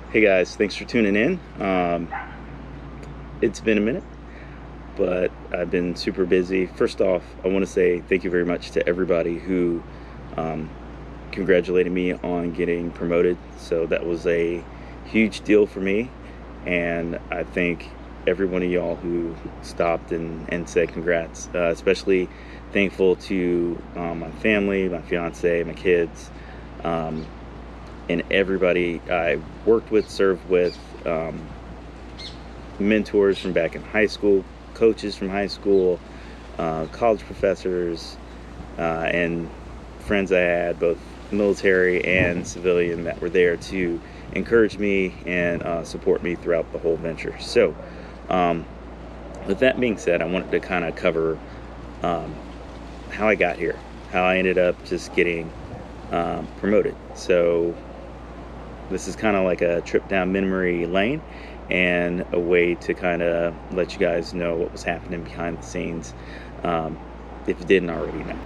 Hey guys, thanks for tuning in. It's been a minute, but I've been super busy. First off, I want to say thank you very much to everybody who um, congratulated me on getting promoted. So that was a huge deal for me, and I thank every one of y'all who stopped and said congrats. Especially thankful to my family, my fiance, my kids. Um, and everybody I worked with, served with, mentors from back in high school, coaches from high school, college professors, and friends I had, both military and civilian, that were there to encourage me and support me throughout the whole venture. So, um, with that being said, I wanted to kind of cover um, how I got here, how I ended up just getting promoted. So, this is kind of like a trip down memory lane and a way to kind of let you guys know what was happening behind the scenes, um, if you didn't already know.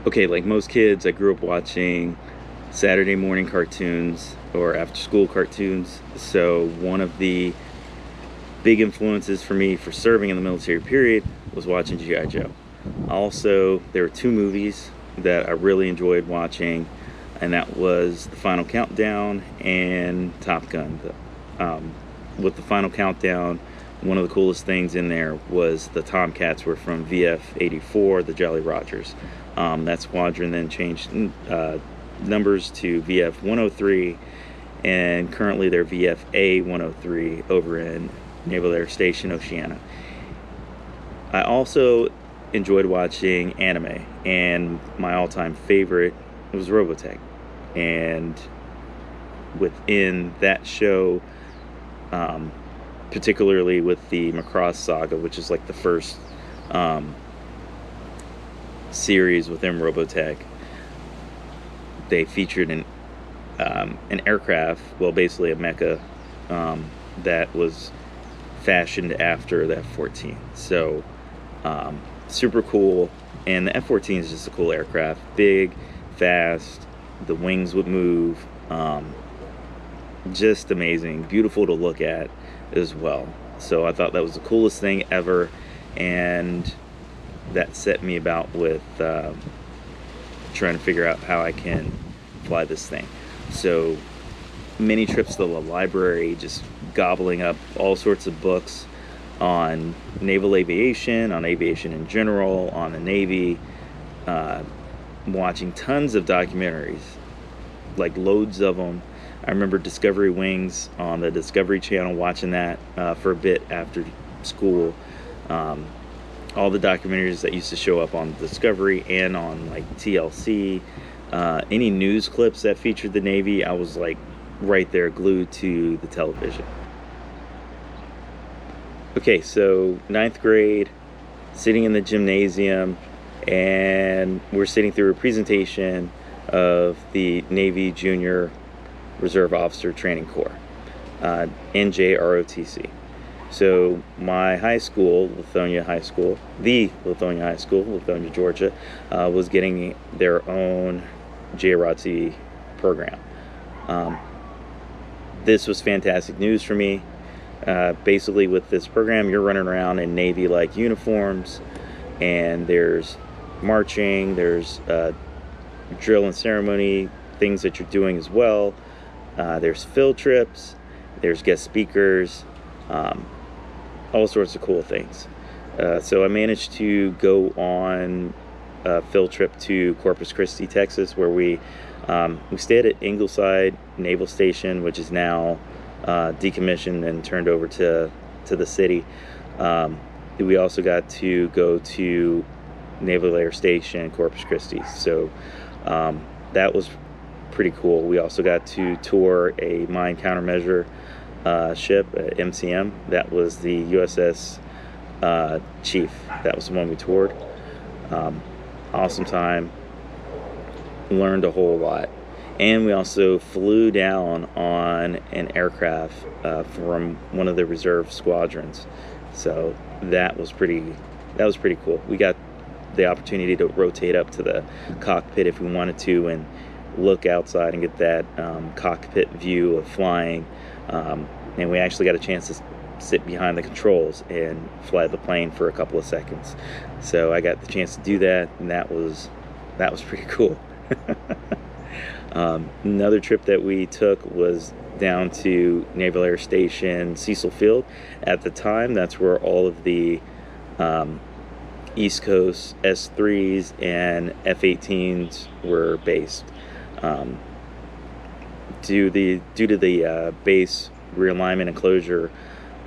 Okay, like most kids, I grew up watching Saturday morning cartoons or after school cartoons. So one of the big influences for me for serving in the military period was watching G.I. Joe. Also, there were two movies that I really enjoyed watching, and that was The Final Countdown and Top Gun. With The Final Countdown, one of the coolest things in there was the Tomcats were from VF-84, the Jolly Rogers. That squadron then changed numbers to VF-103, and currently they're VF-A-103 over in Naval Air Station, Oceana. I also enjoyed watching anime, and my all-time favorite was Robotech. And within that show, particularly with the Macross saga, which is like the first series within Robotech, they featured an aircraft, well, basically a mecha, that was fashioned after the F-14. So super cool. And the F-14 is just a cool aircraft, big, fast, the wings would move, just amazing, beautiful to look at as well. So I thought that was the coolest thing ever, and that set me about with trying to figure out how I can fly this thing. So many trips to the library, just gobbling up all sorts of books on naval aviation, on aviation in general, on the Navy, watching tons of documentaries, like loads of them. I remember Discovery Wings on the Discovery Channel, watching that for a bit after school. All the documentaries that used to show up on Discovery and on like TLC, any news clips that featured the Navy, I was like right there glued to the television. Okay, so ninth grade, sitting in the gymnasium, and we're sitting through a presentation of the Navy Junior Reserve Officer Training Corps, NJROTC. So my high school, Lithonia High School, Lithonia, Georgia, was getting their own JROTC program. This was fantastic news for me. Basically, with this program, you're running around in Navy-like uniforms, and there's marching, there's drill and ceremony, things that you're doing as well. There's field trips, there's guest speakers, all sorts of cool things. So I managed to go on a field trip to Corpus Christi, Texas, where we stayed at Ingleside Naval Station, which is now decommissioned and turned over to the city. We also got to go to Naval Air Station, Corpus Christi. So that was pretty cool. We also got to tour a mine countermeasure ship, MCM. That was the USS Chief. That was the one we toured. Awesome time. Learned a whole lot. And we also flew down on an aircraft from one of the reserve squadrons. So that was pretty cool. We got the opportunity to rotate up to the cockpit if we wanted to, and look outside and get that cockpit view of flying. And we actually got a chance to sit behind the controls and fly the plane for a couple of seconds. So I got the chance to do that, and that was pretty cool. Another trip that we took was down to Naval Air Station Cecil Field. At the time, that's where all of the East Coast S3s and F-18s were based. Due to the base realignment and closure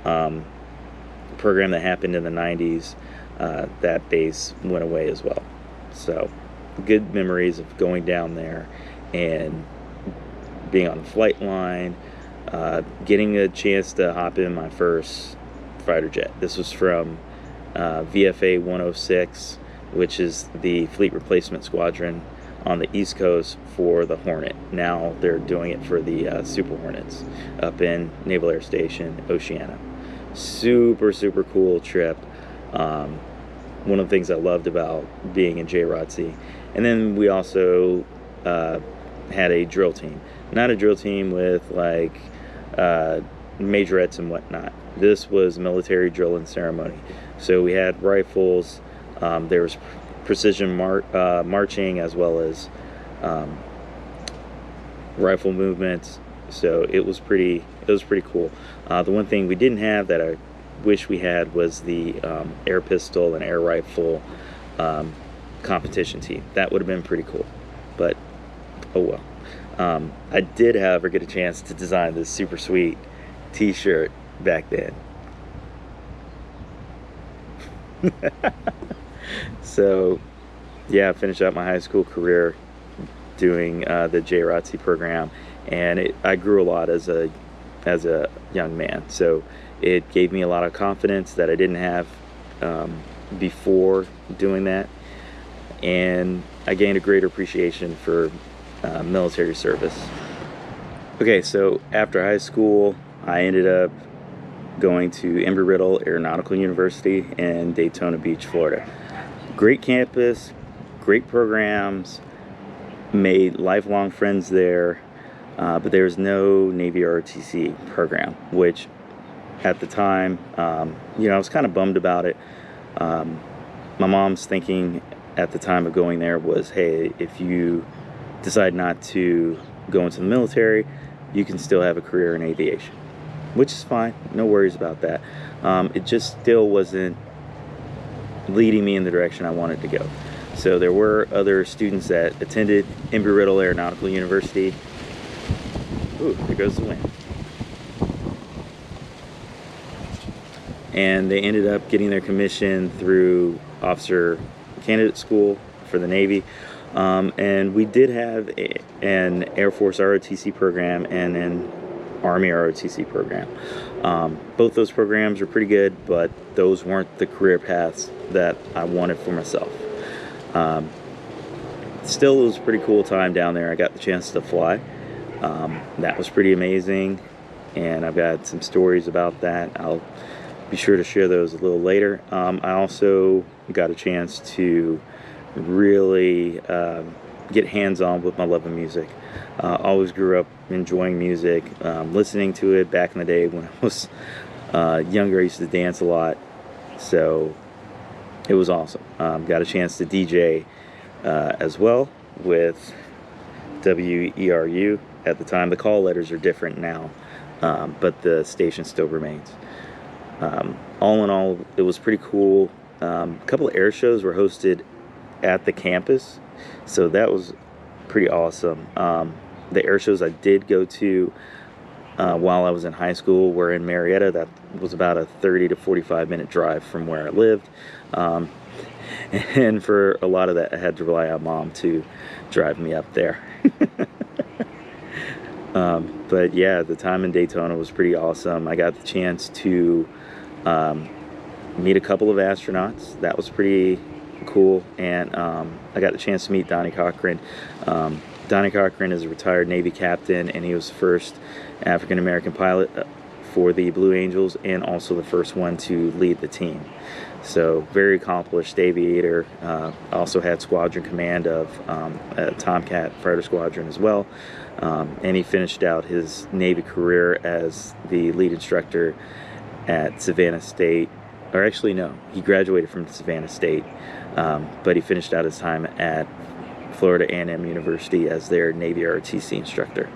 program that happened in the 90s, that base went away as well. So good memories of going down there and being on the flight line, getting a chance to hop in my first fighter jet. This was from VFA 106, which is the Fleet Replacement Squadron on the East Coast for the Hornet. Now they're doing it for the Super Hornets up in Naval Air Station, Oceana. Super cool trip. One of the things I loved about being in JROTC. And then we also had a drill team. Not a drill team with like majorettes and whatnot. This was military drill and ceremony. So we had rifles. There was precision marching as well as rifle movements. So it was pretty cool. The one thing we didn't have that I wish we had was the air pistol and air rifle competition team. That would have been pretty cool, but oh well. I did, however, get a chance to design this super sweet t-shirt back then. So yeah, I finished out my high school career doing the JROTC program, and I grew a lot as a young man. So it gave me a lot of confidence that I didn't have before doing that, and I gained a greater appreciation for military service. Okay, so after high school, I ended up going to Embry-Riddle Aeronautical University in Daytona Beach, Florida. Great campus, great programs, made lifelong friends there, but there was no Navy ROTC program, which at the time, I was kind of bummed about it. My mom's thinking at the time of going there was, hey, if you decide not to go into the military, you can still have a career in aviation, which is fine, no worries about that. It just still wasn't leading me in the direction I wanted to go. So there were other students that attended Embry-Riddle Aeronautical University. Ooh, there goes the wind. And they ended up getting their commission through Officer Candidate School for the Navy. And we did have an Air Force ROTC program and an Army ROTC program. Both those programs were pretty good, but those weren't the career paths that I wanted for myself. Still, it was a pretty cool time down there. I got the chance to fly. That was pretty amazing, and I've got some stories about that. I'll be sure to share those a little later. I also got a chance to really get hands-on with my love of music. Always grew up enjoying music, listening to it back in the day when I was younger. I used to dance a lot, so it was awesome. Got a chance to DJ as well with WERU at the time. The call letters are different now, but the station still remains. All in all, it was pretty cool. A couple of air shows were hosted at the campus, so that was pretty awesome. The air shows I did go to while I was in high school were in Marietta. That was about a 30 to 45 minute drive from where I lived, and for a lot of that I had to rely on Mom to drive me up there. But yeah, the time in Daytona was pretty awesome. I got the chance to meet a couple of astronauts. That was pretty cool. And I got the chance to meet Donnie Cochran. Donnie Cochran is a retired Navy captain, and he was the first African-American pilot for the Blue Angels, and also the first one to lead the team. So very accomplished aviator. Also had squadron command of a Tomcat fighter squadron as well. And he finished out his Navy career as the lead instructor at Savannah State. Or actually, no, he graduated from Savannah State, but he finished out his time at Florida A&M University as their Navy ROTC instructor.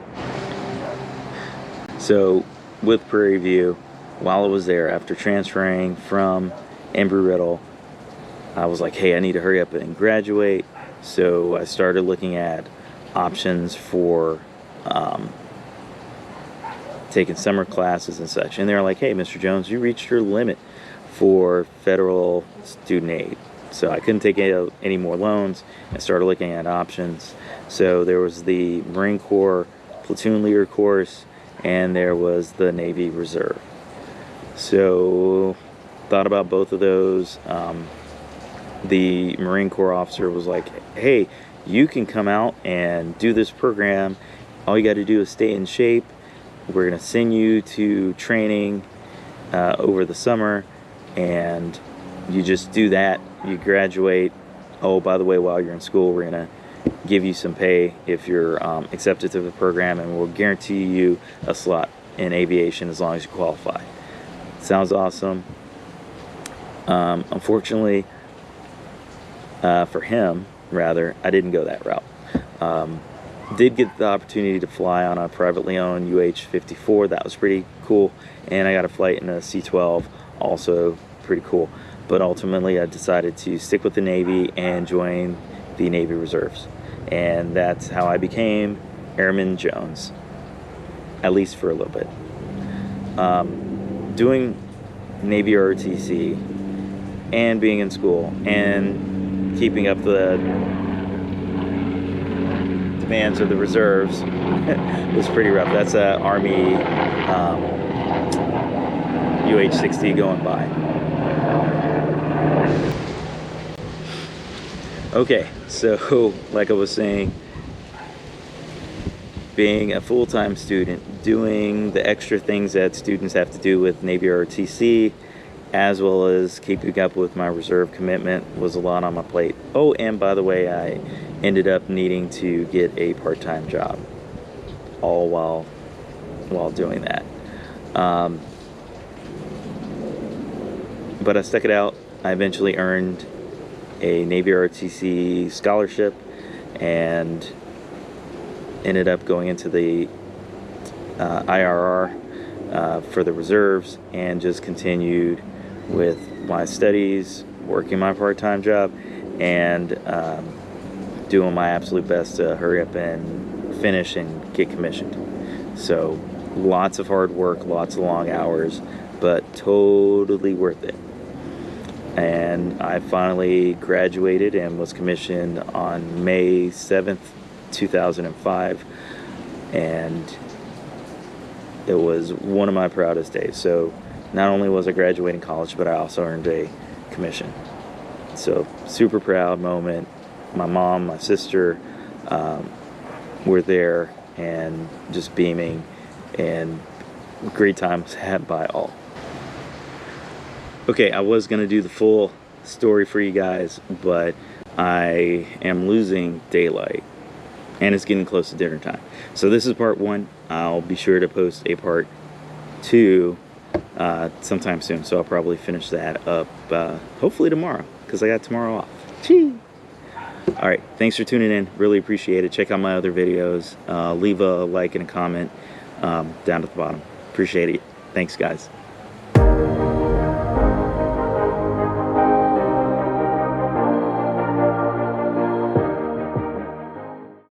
So with Prairie View, while I was there, after transferring from Embry-Riddle, I was like, hey, I need to hurry up and graduate. So I started looking at options for taking summer classes and such. And they're like, hey, Mr. Jones, you reached your limit for federal student aid. So I couldn't take any more loans and started looking at options. So there was the Marine Corps platoon leader course, and there was the Navy Reserve. So thought about both of those. The Marine Corps officer was like, hey, you can come out and do this program. All you got to do is stay in shape. We're going to send you to training over the summer, and you just do that. You graduate. Oh, by the way, while you're in school, we're going to give you some pay if you're accepted to the program, and we'll guarantee you a slot in aviation as long as you qualify. Sounds awesome. Unfortunately, for him, rather, I didn't go that route. Did get the opportunity to fly on a privately owned UH-54. That was pretty cool. And I got a flight in a C-12, also pretty cool. But ultimately, I decided to stick with the Navy and join the Navy Reserves. And that's how I became Airman Jones, at least for a little bit. Doing Navy ROTC and being in school and keeping up the demands of the reserves was pretty rough. That's a Army UH-60 going by. Okay, so like I was saying, being a full-time student, doing the extra things that students have to do with Navy ROTC, as well as keeping up with my reserve commitment, was a lot on my plate. Oh, and by the way, I ended up needing to get a part-time job, all while doing that. But I stuck it out. I eventually earned a Navy ROTC scholarship and ended up going into the IRR for the reserves, and just continued with my studies, working my part-time job, and doing my absolute best to hurry up and finish and get commissioned. So lots of hard work, lots of long hours, but totally worth it. And I finally graduated and was commissioned on May 7th, 2005, and it was one of my proudest days. So not only was I graduating college, but I also earned a commission. So super proud moment. My mom, my sister were there and just beaming, and great time was had by all. Okay, I was going to do the full story for you guys, but I am losing daylight, and it's getting close to dinner time. So this is part one. I'll be sure to post a part two sometime soon, so I'll probably finish that up hopefully tomorrow, because I got tomorrow off. Gee. All right, thanks for tuning in. Really appreciate it. Check out my other videos. Leave a like and a comment down at the bottom. Appreciate it. Thanks, guys.